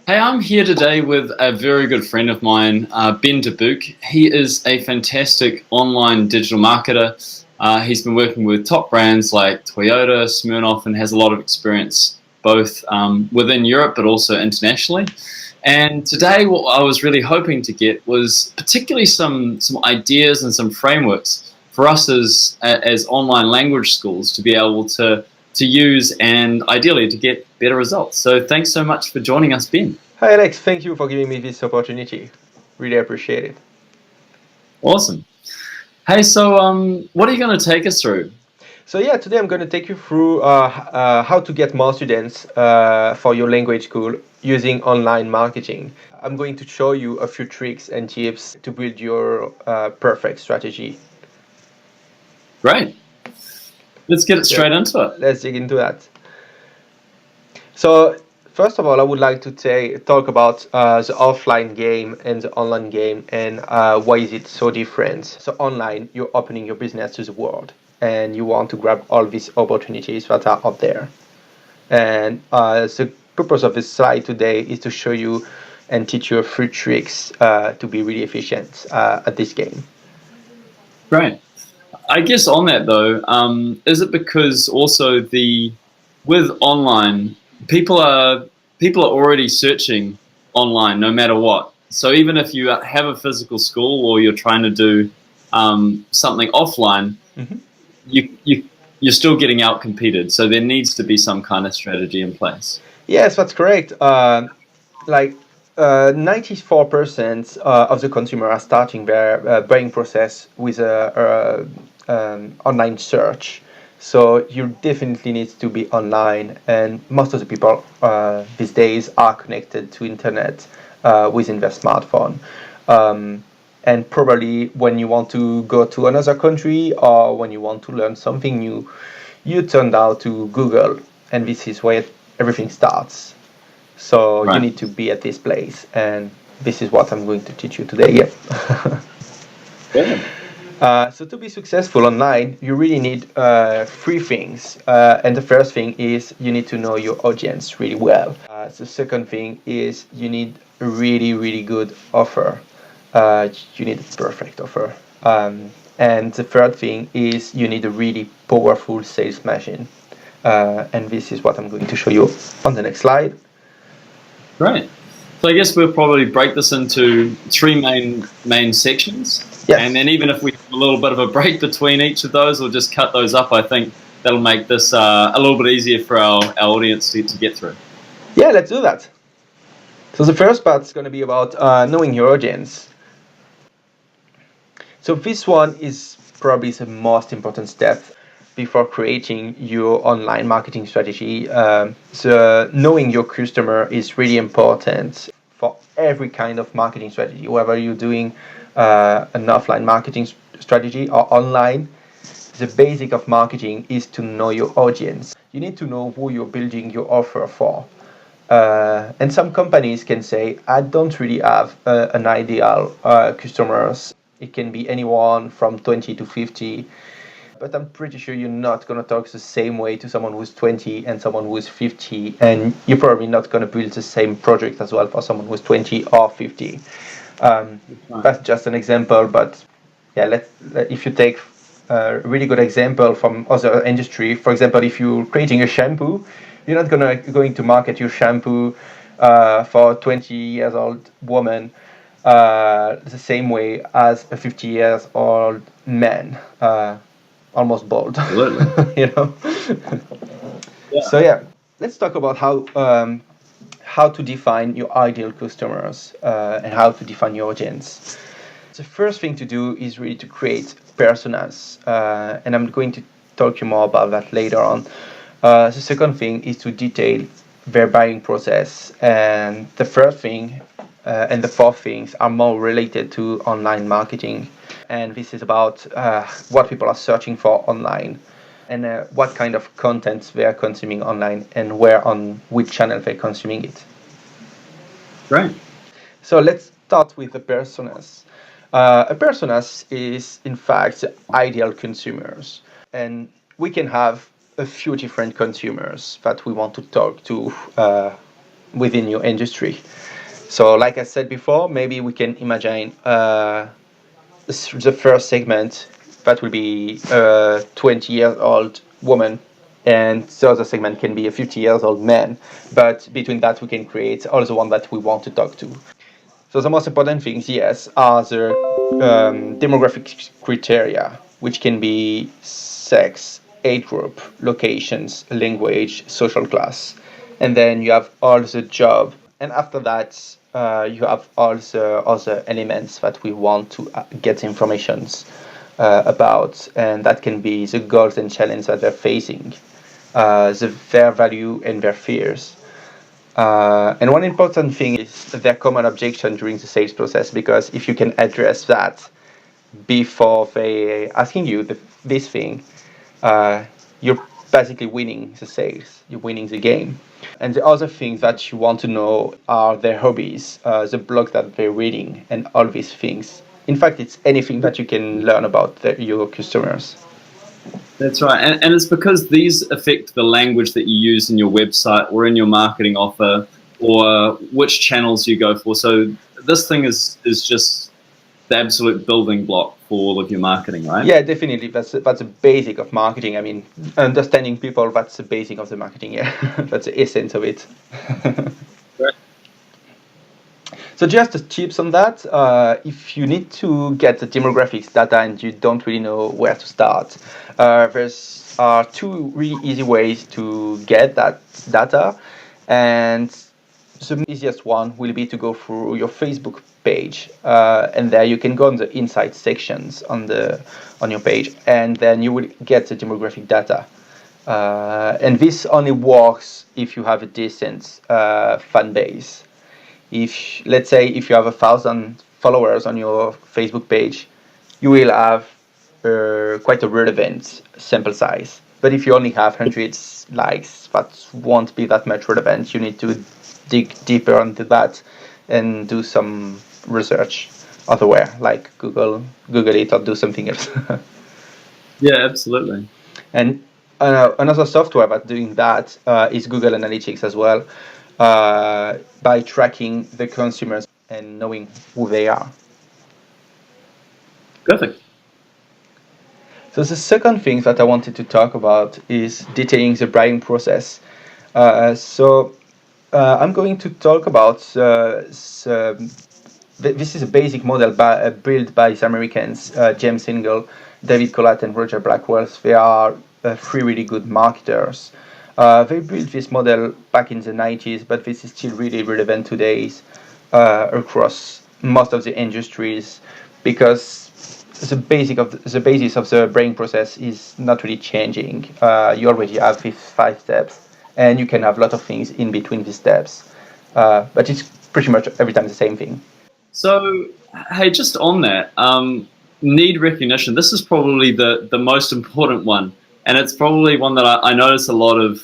Hey, I'm here today with a very good friend of mine, Ben Dubuc. He is a fantastic online digital marketer. He's been working with top brands like Toyota, Smirnoff, and has a lot of experience both within Europe but also internationally. And today, what I was really hoping to get was particularly some ideas and some frameworks for us as online language schools to be able to use and ideally to get better results. So thanks so much for joining us, Ben. Hi Alex, thank you for giving me this opportunity. Really appreciate it. Awesome. Hey, so what are you going to take us through? So yeah, today I'm going to take you through how to get more students for your language school using online marketing. I'm going to show you a few tricks and tips to build your perfect strategy. Great. Let's get it Yeah, straight into it. let's dig into that. So first of all, I would like to talk about the offline game and the online game and why is it so different. So online, you're opening your business to the world and you want to grab all these opportunities that are out there. And the purpose of this slide today is to show you and teach you a few tricks to be really efficient at this game. Great. I guess on that though, is it because also the with online people are already searching online no matter what. So even if you have a physical school or you're trying to do something offline, Mhm. you you're still getting out competed. So there needs to be some kind of strategy in place. Yes, that's correct. Like 94% of the consumer are starting their buying process with a online search. So you definitely need to be online, and most of the people these days are connected to internet within their smartphone. And probably when you want to go to another country or when you want to learn something new, you turn now to Google, and this is where everything starts. So you Right. need to be at this place, and this is what I'm going to teach you today. Yeah. Good. So to be successful online, you really need three things. And the first thing is you need to know your audience really well. The second thing is you need a really, really good offer. You need a perfect offer. And the third thing is you need a really powerful sales machine. And this is what I'm going to show you on the next slide. Great. So I guess we'll probably break this into three main sections, and Yes. then even if we have a little bit of a break between each of those, or just cut those up, I think that'll make this a little bit easier for our audience to get through. Yeah, let's do that. So the first part is going to be about knowing your audience. So this one is probably the most important step before creating your online marketing strategy. So knowing your customer is really important for every kind of marketing strategy, whether you're doing an offline marketing strategy or online. The basic of marketing is to know your audience. You need to know who you're building your offer for. And some companies can say, I don't really have an ideal customers. It can be anyone from 20 to 50, but I'm pretty sure you're not going to talk the same way to someone who's 20 and someone who's 50, and you're probably not going to build the same project as well for someone who's 20 or 50. Right. That's just an example, but yeah, if you take a really good example from other industry, for example, if you're creating a shampoo, you're not going to market your shampoo for a 20 years old woman the same way as a 50 years old man, almost bald. Absolutely. You know. Yeah. So yeah, let's talk about how to define your ideal customers and how to define your audience. The first thing to do is really to create personas, and I'm going to talk to you more about that later on. The second thing is to detail their buying process, and the third thing and the fourth things are more related to online marketing, and this is about what people are searching for online and what kind of content they are consuming online and where on which channel they're consuming it. Great. So let's start with the personas. A personas is in fact the ideal consumers, and we can have a few different consumers that we want to talk to within your industry. So, like I said before, maybe we can imagine the first segment that will be a 20-year-old woman, and the other segment can be a 50-year-old man. But between that, we can create all the one that we want to talk to. So the most important things, yes, are the demographic criteria, which can be sex, age group, locations, language, social class. And then you have all the job. And after that, you have all the other elements that we want to get information about. And that can be the goals and challenges that they're facing, their value and their fears. And one important thing is their common objection during the sales process, because if you can address that before they asking you this thing, you're basically winning the sales, you're winning the game. And the other things that you want to know are their hobbies, the blog that they're reading, and all these things. In fact, it's anything that you can learn about your customers. That's right. And it's because these affect the language that you use in your website or in your marketing offer or which channels you go for. So this thing is just the absolute building block for all of your marketing, right? Yeah, definitely. That's the basic of marketing. I mean, understanding people, that's the basic of the marketing. Yeah, that's the essence of it. Right. So just the tips on that. If you need to get the demographics data and you don't really know where to start, there's two really easy ways to get that data. And the easiest one will be to go through your Facebook page, and there you can go on the insight sections on your page, and then you will get the demographic data. And this only works if you have a decent fan base. If, let's say, if you have 1,000 followers on your Facebook page, you will have quite a relevant sample size. But if you only have hundreds likes, that won't be that much relevant. You need to dig deeper into that and do some research elsewhere, like Google it or do something else. Yeah, absolutely. And another software that's doing that is Google Analytics as well, by tracking the consumers and knowing who they are. Perfect. So the second thing that I wanted to talk about is detailing the buying process. I'm going to talk about this is a basic model built by the Americans, James Ingle, David Collat, and Roger Blackwell. They are three really good marketers. They built this model back in the 90s, but this is still really relevant today across most of the industries, because the basis of the brain process is not really changing. You already have these 5 steps, and you can have a lot of things in between these steps, but it's pretty much every time the same thing. So, hey, just on that, need recognition. This is probably the most important one. And it's probably one that I notice a lot of,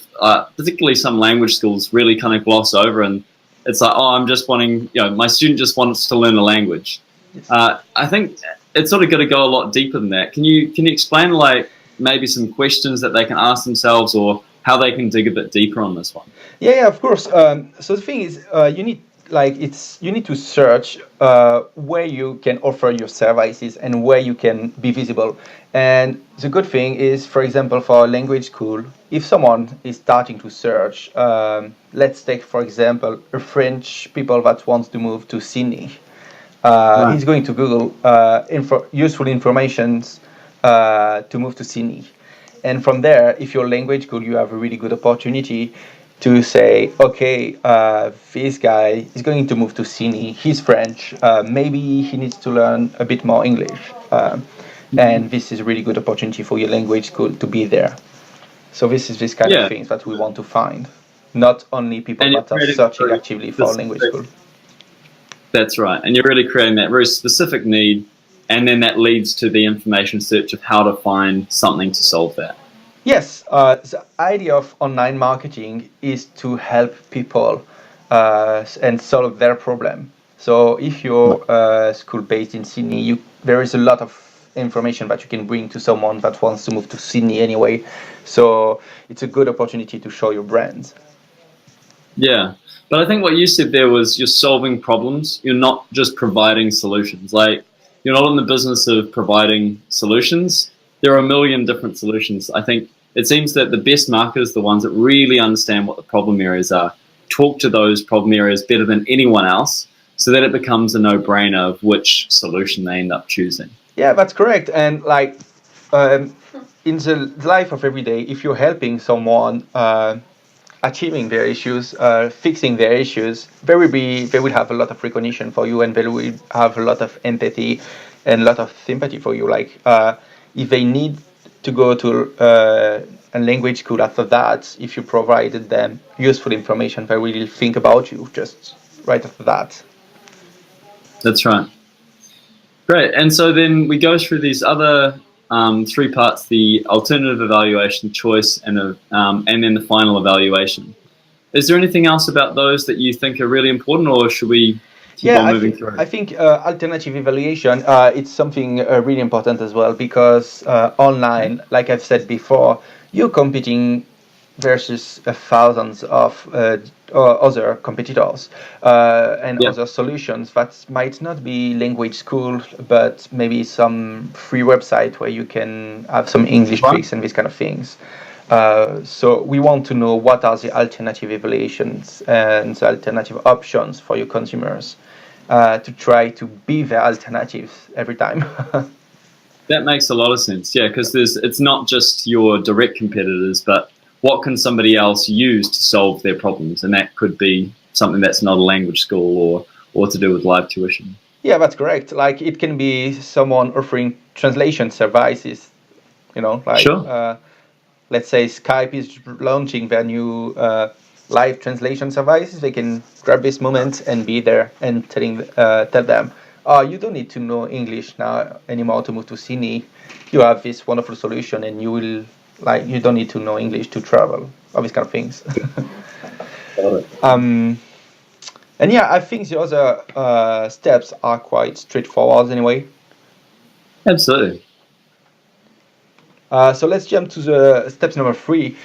particularly some language schools, really kind of gloss over. And it's like, oh, I'm just wanting, my student just wants to learn a language. Yes. I think it's sort of got to go a lot deeper than that. Can you explain, like, maybe some questions that they can ask themselves, or how they can dig a bit deeper on this one? Yeah, of course. So the thing is, you need to search where you can offer your services and where you can be visible. And the good thing is, for example, for a language school, if someone is starting to search, let's take, for example, a French people that wants to move to Sydney. Right. He's going to Google useful information to move to Sydney. And from there, if you're language school, you have a really good opportunity to say, okay, this guy is going to move to Sydney. He's French. Maybe he needs to learn a bit more English. And this is a really good opportunity for your language school to be there. So this is this kind of things that we want to find. Not only people that are searching actively for language school. That's right. And you're really creating that very specific need, and then that leads to the information search of how to find something to solve that. Yes, the idea of online marketing is to help people and solve their problem. So if you're school based in Sydney, there is a lot of information that you can bring to someone that wants to move to Sydney anyway. So it's a good opportunity to show your brand. Yeah, But I think what you said there was you're solving problems. You're not just providing solutions. Like, you're not in the business of providing solutions. There are a million different solutions. I think it seems that the best marketers are the ones that really understand what the problem areas are, talk to those problem areas better than anyone else, so that it becomes a no-brainer of which solution they end up choosing. Yeah, that's correct. And like in the life of every day, if you're helping someone achieving their issues, fixing their issues, they will have a lot of recognition for you, and they will have a lot of empathy and a lot of sympathy for you. Like if they need to go to a language school after that, if you provided them useful information, they will think about you just right after that. That's right. Great. And so then we go through these other three parts: the alternative evaluation, choice, and then the final evaluation. Is there anything else about those that you think are really important, or should we keep on moving through? I think alternative evaluation it's something really important as well, because online, like I've said before, you're competing versus thousands of other competitors and other solutions that might not be language school, but maybe some free website where you can have some English tricks and these kind of things. So we want to know what are the alternative evaluations and the alternative options for your consumers to try to be the alternatives every time. That makes a lot of sense, yeah, because it's not just your direct competitors, but what can somebody else use to solve their problems? And that could be something that's not a language school or to do with live tuition. Yeah, that's correct. Like it can be someone offering translation services, like Sure. Let's say Skype is launching their new live translation services. They can grab this moment and be there and tell them, oh, you don't need to know English now anymore to move to Sydney. You have this wonderful solution, and you don't need to know English to travel. All these kind of things. And yeah, I think the other steps are quite straightforward anyway. Absolutely. So let's jump to the steps number 3,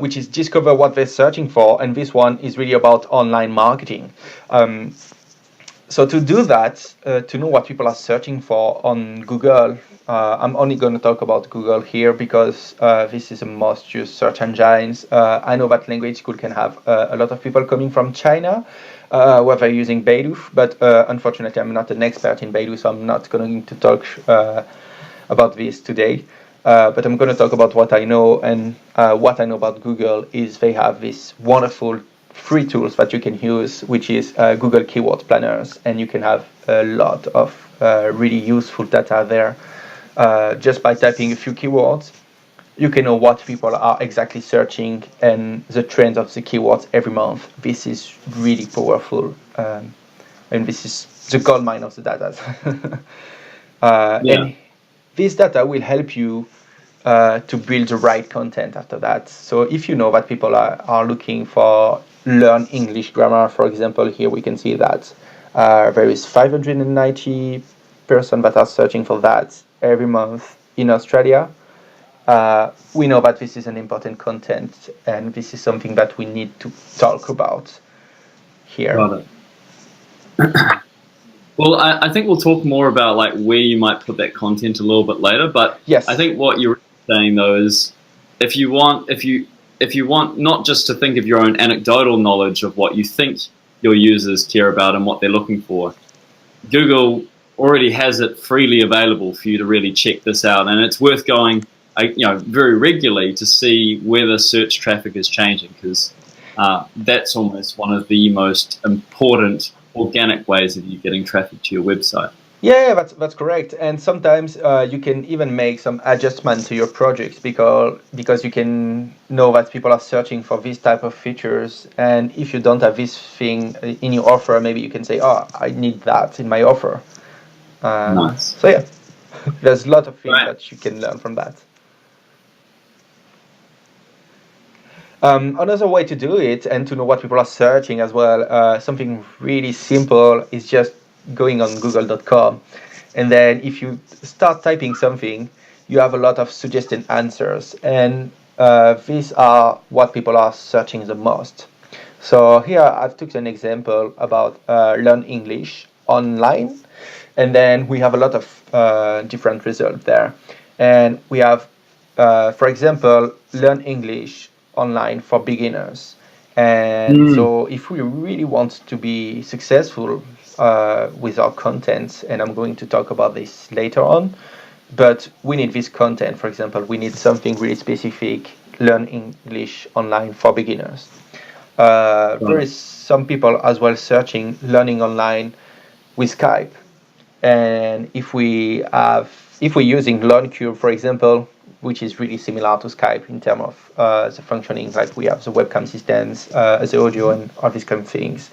which is discover what they're searching for. And this one is really about online marketing. So to do that, to know what people are searching for on Google, I'm only going to talk about Google here because this is the most used search engines. I know that language school can have a lot of people coming from China, where they're using Baidu, but unfortunately I'm not an expert in Baidu, so I'm not going to talk about this today. But I'm going to talk about what I know, and what I know about Google is they have this wonderful free tools that you can use, which is Google Keyword Planners, and you can have a lot of really useful data there. Just by typing a few keywords, you can know what people are exactly searching and the trends of the keywords every month. This is really powerful, and this is the gold mine of the data. And this data will help you to build the right content after that. So if you know that people are looking for learn English grammar, for example, here we can see that there is 590 persons that are searching for that every month in Australia. We know that this is an important content, and this is something that we need to talk about here. Got it. Well, I think we'll talk more about like where you might put that content a little bit later. But yes, I think what you're saying though is if you want not just to think of your own anecdotal knowledge of what you think your users care about and what they're looking for, Google already has it freely available for you to really check this out, and it's worth going very regularly to see whether search traffic is changing, because that's almost one of the most important organic ways of you getting traffic to your website. Yeah, that's correct. And sometimes you can even make some adjustment to your projects because you can know that people are searching for this type of features, and if you don't have this thing in your offer, maybe you can say, "Oh, I need that in my offer." Nice. So yeah, there's a lot of things that you can learn from that. Another way to do it and to know what people are searching as well, something really simple is just going on google.com, and then if you start typing something, you have a lot of suggested answers, and these are what people are searching the most. So here I've took an example about learn English online, and then we have a lot of different results there. And we have, for example, learn English online for beginners. And Mm, so if we really want to be successful with our content, and I'm going to talk about this later on, but we need this content. For example, we need something really specific, learn English online for beginners. got There it. is some people as well searching learning online with Skype. And if we're using LearnCube, for example, which is really similar to Skype in terms of the functioning, like we have the webcam systems, the audio, and all these kind of things,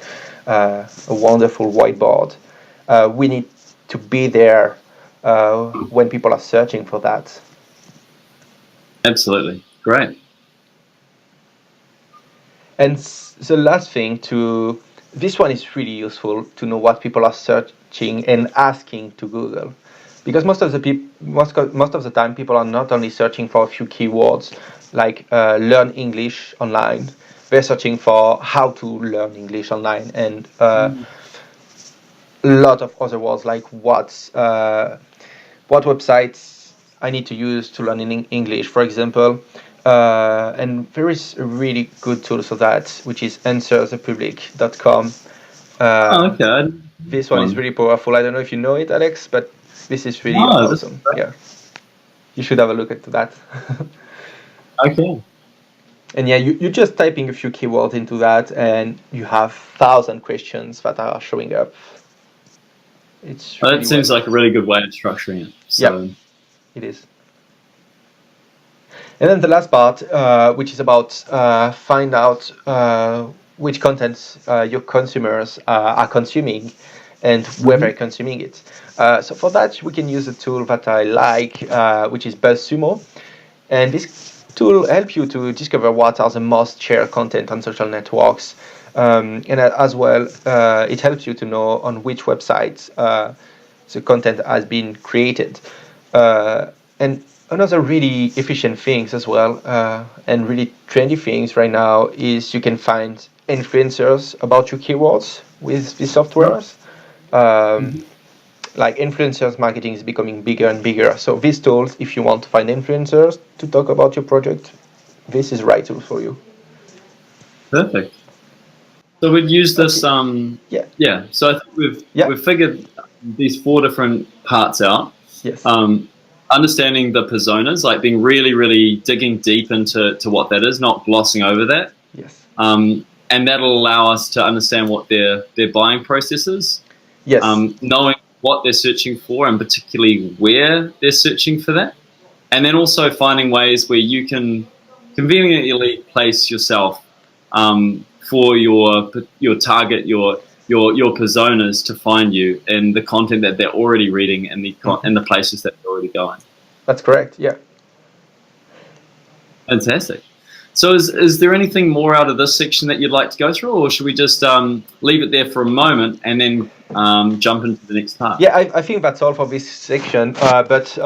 a wonderful whiteboard. We need to be there when people are searching for that. Absolutely. Great. And the last thing to this one is really useful to know what people are searching and asking to Google, because most of the time people are not only searching for a few keywords like learn English online, they're searching for how to learn English online and Mm. a lot of other words like what websites I need to use to learn in English, for example. And there is a really good tool for that, which is answerthepublic.com. Oh, Uh, okay. this one is One. really powerful. I don't know if you know it, Alex, but this is really No, this is awesome. Yeah, you should have a look at that. great. Okay. And yeah, you're just typing a few keywords into that, and you have 1,000 questions that are showing up. It's Well, really that seems well. like a really good way of structuring it. Yeah, So, it is. And then the last part, which is about find out which contents your consumers are consuming and where mhm. they're consuming it. So for that, we can use a tool that I like, which is Sumo. And this tool helps you to discover what are the most shared content on social networks. And as well, it helps you to know on which websites the content has been created. And another really efficient things as well, and really trendy things right now is you can find influencers about your keywords with these Right. softwares. Um, Mhm. like influencers marketing is becoming bigger and bigger. So these tools, if you want to find influencers to talk about your project, this is the right tool for you. Perfect. So we'd use this. Okay. Yeah. Yeah. So I think we've Yeah. we've figured these four different parts out. Yes. Um, Understanding the personas, like being really, really digging deep into what that is, not glossing over that. Yes. And that'll allow us to understand what their buying process is, Yes. knowing what they're searching for, and particularly where they're searching for that, and then also finding ways where you can conveniently place yourself for your target, your personas to find you in the content that they're already reading and Mhm. the places that they're already going. That's correct. Yeah. Fantastic. So is there anything more out of this section that you'd like to go through, or should we just leave it there for a moment and then jump into the next part? Yeah, I think that's all for this section. But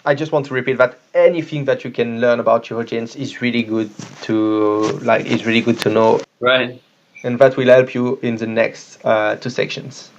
I just want to repeat that anything that you can learn about your audience is really good to know, Right. and that will help you in the next two sections.